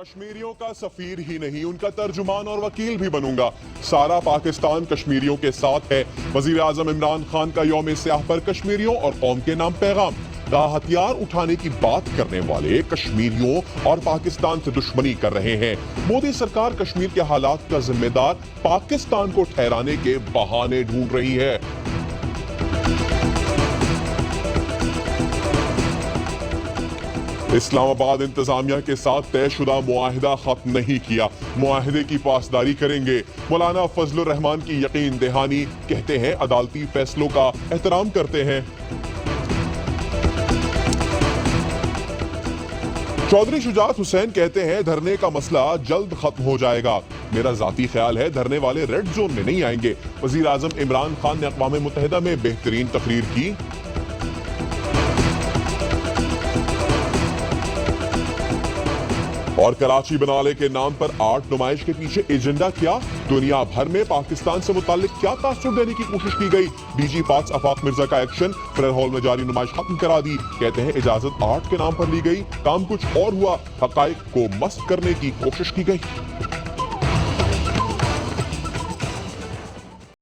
कश्मीरियों का सफीर ही नहीं, उनका तर्जुमान और वकील भी बनूंगा। सारा पाकिस्तान कश्मीरियों के साथ है। वजीर आजम इमरान खान का यौम स्याह पर कश्मीरियों और कौम के नाम पैगाम। हथियार उठाने की बात करने वाले कश्मीरियों और पाकिस्तान से दुश्मनी कर रहे हैं। मोदी सरकार कश्मीर के हालात का जिम्मेदार पाकिस्तान को ठहराने के बहाने ढूंढ रही है। इस्लामाबाद इंतजामिया के साथ तयशुदा मुआहिदा खत्म नहीं किया, मुआहिदे की पासदारी करेंगे। मौलाना फजलुर रहमान की यकीन दहानी, कहते हैं अदालती फैसलों का एहतराम करते हैं। चौधरी शुजात हुसैन कहते हैं धरने का मसला जल्द खत्म हो जाएगा। मेरा जाती ख्याल है धरने वाले रेड जोन में नहीं आएंगे। वजीर आजम इमरान खान ने अक़वाम मुत्तहिदा में बेहतरीन तकरीर की। और कराची बनाले के नाम पर आर्ट नुमाइश के पीछे एजेंडा क्या? दुनिया भर में पाकिस्तान से मुताल्लिक क्या तासुर देने की कोशिश की गई? डीजी पाक आफाक मिर्जा का एक्शन, फेडरल हॉल में जारी नुमाइश खत्म करा दी। कहते हैं इजाजत आर्ट के नाम पर ली गई, काम कुछ और हुआ, हकाइक को मस्त करने की कोशिश की गई।